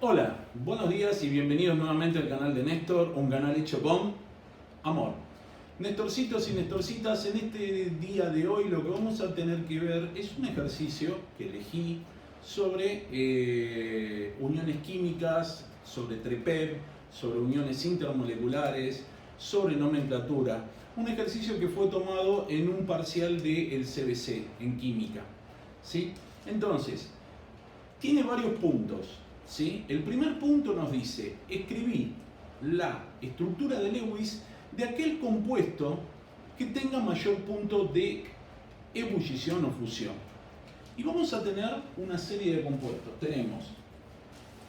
Hola, buenos días y bienvenidos nuevamente al canal de Néstor, un canal hecho con amor. Nestorcitos y Nestorcitas, en este día de hoy lo que vamos a tener que ver es un ejercicio que elegí sobre uniones químicas, sobre TREPEP, sobre uniones intermoleculares, sobre nomenclatura. Un ejercicio que fue tomado en un parcial del CBC en química, ¿sí? Entonces, tiene varios puntos, ¿sí? El primer punto nos dice, escribí la estructura de Lewis de aquel compuesto que tenga mayor punto de ebullición o fusión. Y vamos a tener una serie de compuestos. Tenemos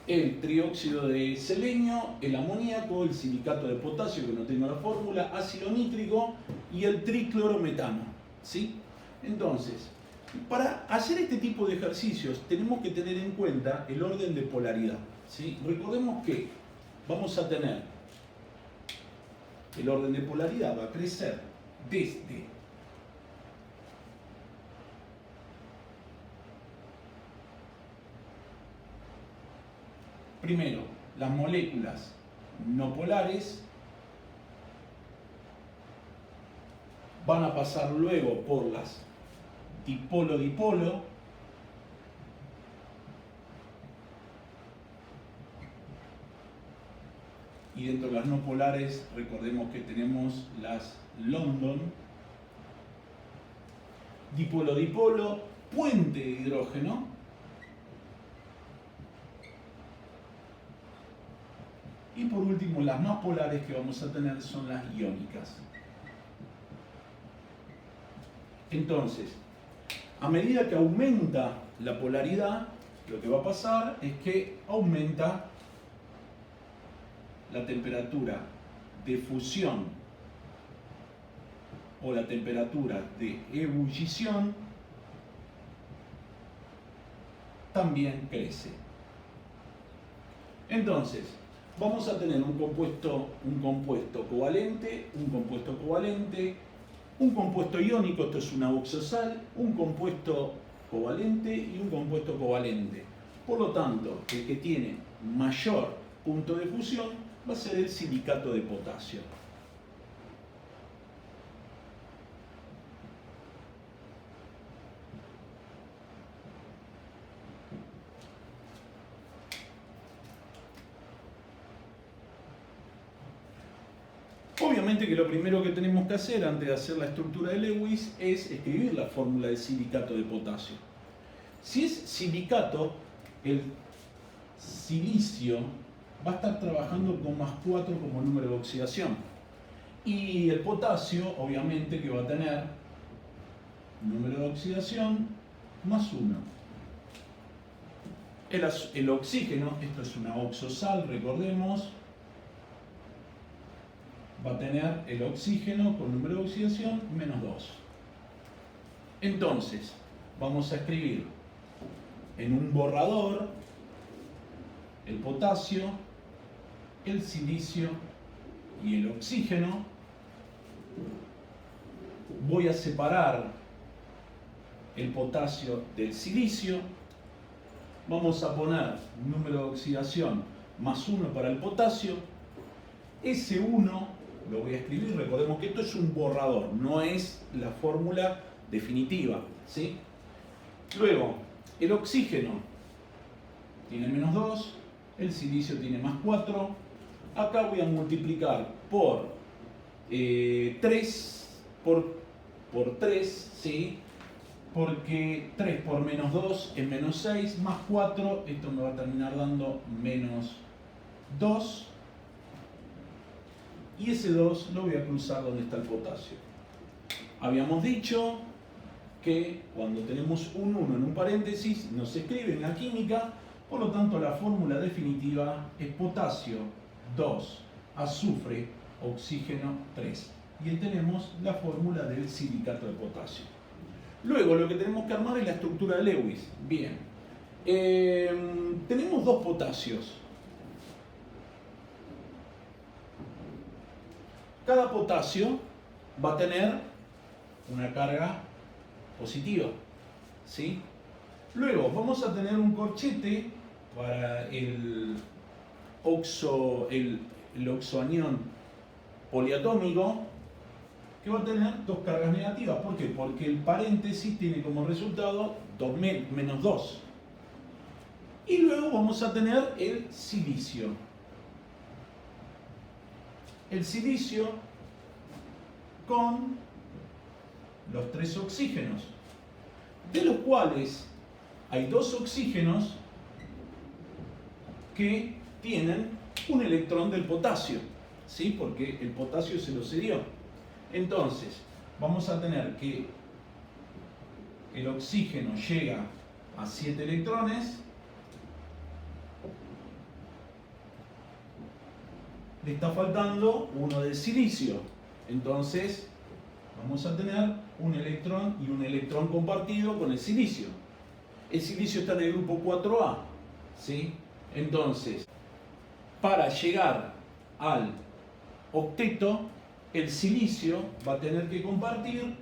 el trióxido de selenio, el amoníaco, el silicato de potasio, que no tengo la fórmula, ácido nítrico y el triclorometano, ¿sí? Entonces, para hacer este tipo de ejercicios tenemos que tener en cuenta el orden de polaridad, ¿sí? Recordemos que vamos a tener el orden de polaridad, va a crecer desde primero las moléculas no polares, van a pasar luego por las dipolo-dipolo, y dentro de las no polares recordemos que tenemos las London, dipolo-dipolo, puente de hidrógeno, y por último las más polares que vamos a tener son las iónicas. Entonces, a medida que aumenta la polaridad, lo que va a pasar es que aumenta la temperatura de fusión o la temperatura de ebullición también crece. Entonces, vamos a tener un compuesto covalente, un compuesto iónico, esto es una oxosal, un compuesto covalente y un compuesto covalente. Por lo tanto, el que tiene mayor punto de fusión va a ser el silicato de potasio. Obviamente que lo primero que tenemos que hacer antes de hacer la estructura de Lewis es escribir la fórmula del silicato de potasio. Si es silicato, el silicio va a estar trabajando con +4 como número de oxidación. Y el potasio, obviamente, que va a tener número de oxidación +1. El oxígeno, esto es una oxosal, recordemos, va a tener el oxígeno con número de oxidación -2. Entonces, vamos a escribir en un borrador el potasio, el silicio y el oxígeno. Voy a separar el potasio del silicio. Vamos a poner número de oxidación +1 para el potasio. S1 lo voy a escribir, recordemos que esto es un borrador, no es la fórmula definitiva, ¿sí? Luego, el oxígeno tiene -2, el silicio tiene +4. Acá voy a multiplicar por 3, por 3, ¿sí? Porque 3 por -2 es -6, +4, esto me va a terminar dando -2. Y ese 2 lo voy a cruzar donde está el potasio. Habíamos dicho que cuando tenemos un 1 en un paréntesis no se escribe en la química, por lo tanto la fórmula definitiva es potasio 2, azufre, oxígeno 3. Y ahí tenemos la fórmula del silicato de potasio. Luego lo que tenemos que armar es la estructura de Lewis. Bien, tenemos dos potasios. Cada potasio va a tener una carga positiva, ¿sí? Luego vamos a tener un corchete para el oxoanión poliatómico, que va a tener dos cargas negativas. ¿Por qué? Porque el paréntesis tiene como resultado menos 2. Y luego vamos a tener el silicio. El silicio con los 3 oxígenos, de los cuales hay 2 oxígenos que tienen un electrón del potasio, ¿sí? Porque el potasio se lo cedió. Entonces, vamos a tener que el oxígeno llega a 7 electrones, le está faltando uno del silicio. Entonces, vamos a tener un electrón y un electrón compartido con el silicio. El silicio está en el grupo 4A, ¿sí? Entonces, para llegar al octeto, el silicio va a tener que compartir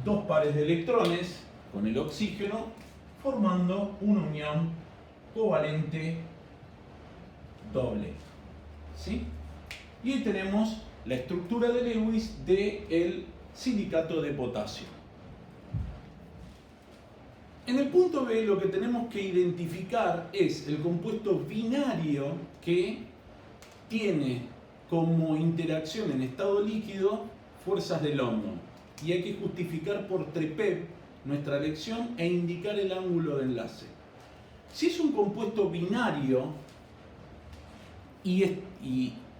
2 pares de electrones con el oxígeno, formando una unión covalente doble, ¿sí? Y ahí tenemos la estructura de Lewis del silicato de potasio. En el punto B lo que tenemos que identificar es el compuesto binario que tiene como interacción en estado líquido fuerzas de London. Y hay que justificar por TREPEP nuestra elección e indicar el ángulo de enlace. Si es un compuesto binario y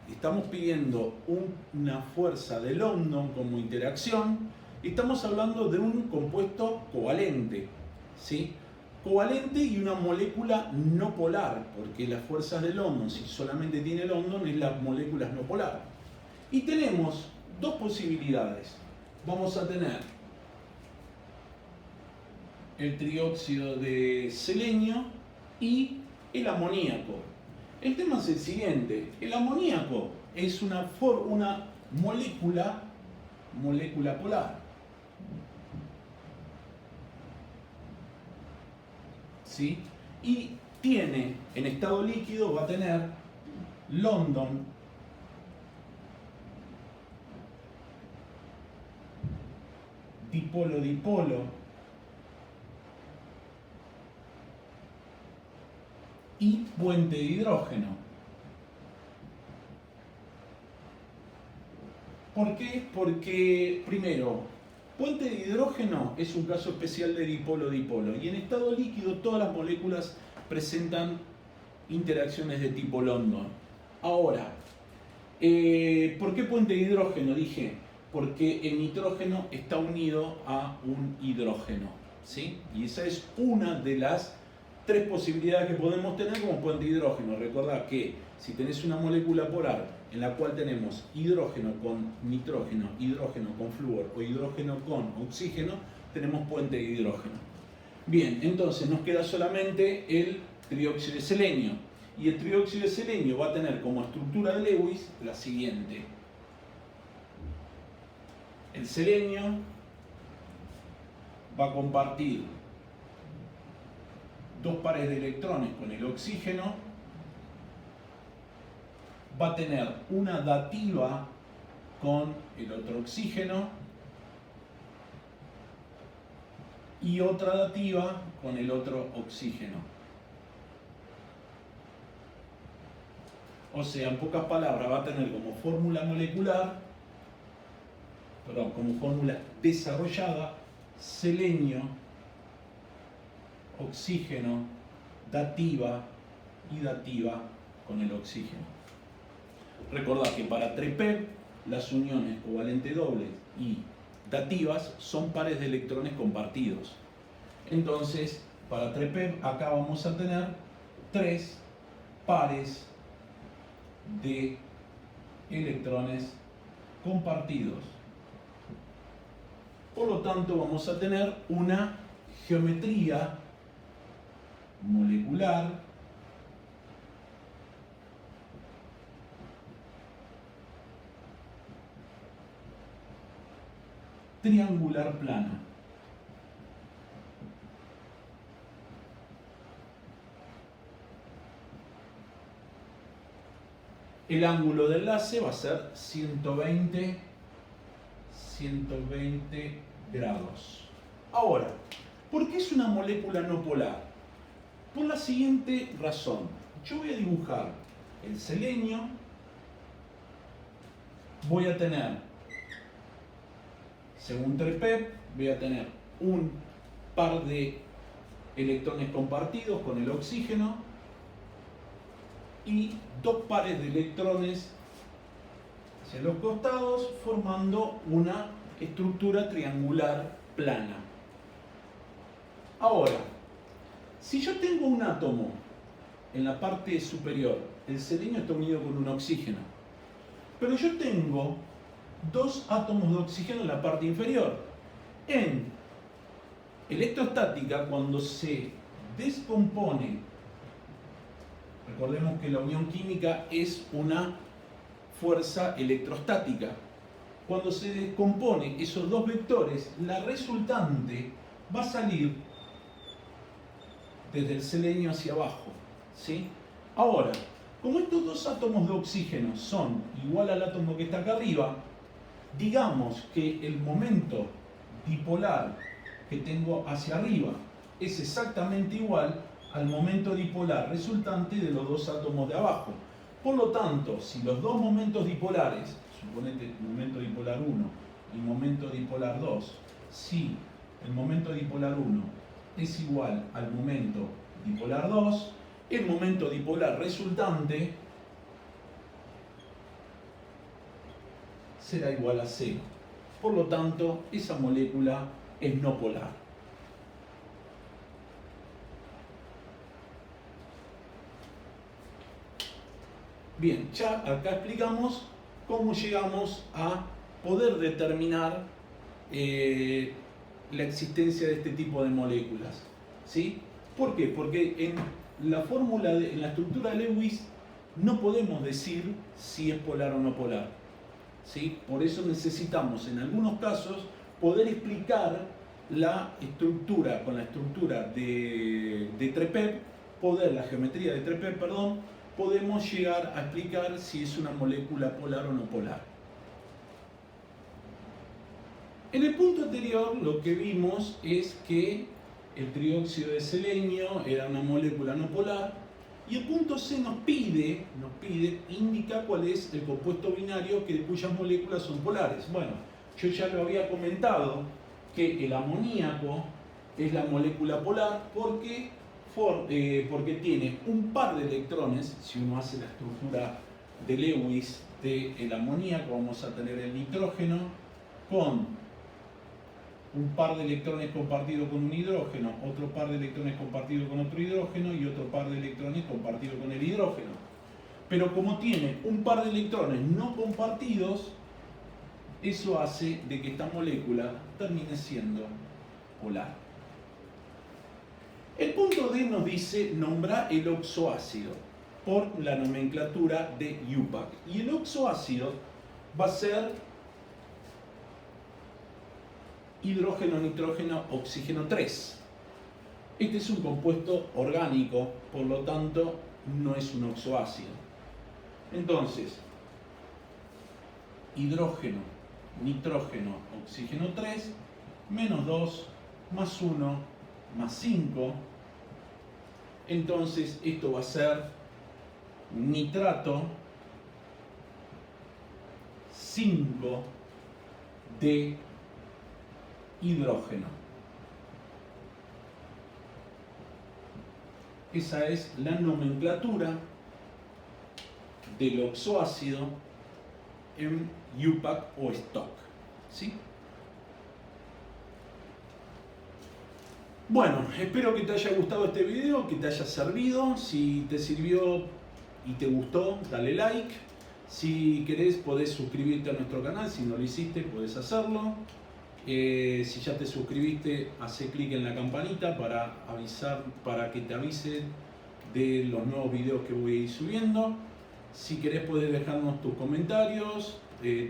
estamos pidiendo una fuerza de London como interacción, estamos hablando de un compuesto covalente, ¿sí? Covalente y una molécula no polar, porque las fuerzas de London, si solamente tiene London, es las moléculas no polar. Y tenemos 2 posibilidades. Vamos a tener el trióxido de selenio y el amoníaco. El tema es el siguiente: el amoníaco es una molécula polar, ¿sí? Y tiene, en estado líquido, va a tener London dipolo-dipolo y puente de hidrógeno. ¿Por qué? Porque, primero, puente de hidrógeno es un caso especial de dipolo-dipolo, y en estado líquido todas las moléculas presentan interacciones de tipo London. Ahora, ¿por qué puente de hidrógeno? Dije, porque el nitrógeno está unido a un hidrógeno, ¿sí? Y esa es una de las 3 posibilidades que podemos tener como puente de hidrógeno. Recordad que si tenés una molécula polar en la cual tenemos hidrógeno con nitrógeno, hidrógeno con flúor o hidrógeno con oxígeno, tenemos puente de hidrógeno. Bien, entonces nos queda solamente el trióxido de selenio. Y el trióxido de selenio va a tener como estructura de Lewis la siguiente. El selenio va a compartir 2 pares de electrones con el oxígeno, va a tener una dativa con el otro oxígeno y otra dativa con el otro oxígeno. O sea, en pocas palabras, va a tener como fórmula molecular, como fórmula desarrollada, selenio, oxígeno, dativa y dativa con el oxígeno. Recordad que para TREPEP las uniones covalente dobles y dativas son pares de electrones compartidos. Entonces, para TREPEP acá vamos a tener 3 pares de electrones compartidos. Por lo tanto, vamos a tener una geometría molecular triangular plana. el ángulo de enlace va a ser 120 grados. Ahora, ¿por qué es una molécula no polar? Por la siguiente razón. Yo voy a dibujar el selenio, voy a tener, según TREPEP, voy a tener un par de electrones compartidos con el oxígeno y dos pares de electrones hacia los costados, formando una estructura triangular plana. Ahora, si yo tengo un átomo en la parte superior, el selenio está unido con un oxígeno, pero yo tengo dos átomos de oxígeno en la parte inferior. En electrostática, cuando se descompone, recordemos que la unión química es una fuerza electrostática. Cuando se descompone esos dos vectores, la resultante va a salir desde el selenio hacia abajo, ¿sí? Ahora, como estos dos átomos de oxígeno son igual al átomo que está acá arriba, digamos que el momento dipolar que tengo hacia arriba es exactamente igual al momento dipolar resultante de los dos átomos de abajo. Por lo tanto, si los dos momentos dipolares, suponete momento dipolar 1 y momento dipolar 2, si el momento dipolar 1 es igual al momento dipolar 2, el momento dipolar resultante será igual a 0. Por lo tanto, esa molécula es no polar. Bien, ya acá explicamos cómo llegamos a poder determinar la existencia de este tipo de moléculas, ¿sí? ¿Por qué? Porque en la fórmula, en la estructura de Lewis, no podemos decir si es polar o no polar, ¿sí? Por eso necesitamos, en algunos casos, poder explicar la estructura con la estructura de TREPEP, la geometría de TREPEP, perdón, podemos llegar a explicar si es una molécula polar o no polar. En el punto anterior lo que vimos es que el trióxido de selenio era una molécula no polar y el punto C nos pide, indica cuál es el compuesto binario cuyas moléculas son polares. Bueno, yo ya lo había comentado que el amoníaco es la molécula polar porque tiene un par de electrones. Si uno hace la estructura de Lewis del amoníaco, vamos a tener el nitrógeno con un par de electrones compartido con un hidrógeno, otro par de electrones compartido con otro hidrógeno y otro par de electrones compartido con el hidrógeno. Pero como tiene un par de electrones no compartidos, eso hace de que esta molécula termine siendo polar. El punto D nos dice nombra el oxoácido por la nomenclatura de IUPAC. Y el oxoácido va a ser hidrógeno, nitrógeno, oxígeno 3. Este es un compuesto orgánico, por lo tanto no es un oxoácido. Entonces, hidrógeno, nitrógeno, oxígeno 3, menos 2, más 1, más 5. Entonces esto va a ser nitrato 5 de hidrógeno. Esa es la nomenclatura del oxoácido en IUPAC o stock, ¿sí? Bueno, espero que te haya gustado este video, que te haya servido. Si te sirvió y te gustó, dale like. Si querés, podés suscribirte a nuestro canal. Si no lo hiciste, podés hacerlo. Si ya te suscribiste, hace clic en la campanita para que te avise de los nuevos videos que voy a ir subiendo. Si querés, podés dejarnos tus comentarios,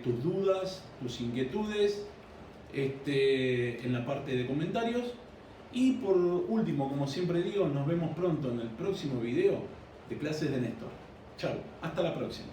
tus dudas, tus inquietudes en la parte de comentarios. Y por último, como siempre digo, nos vemos pronto en el próximo video de Clases de Néstor. Chao, hasta la próxima.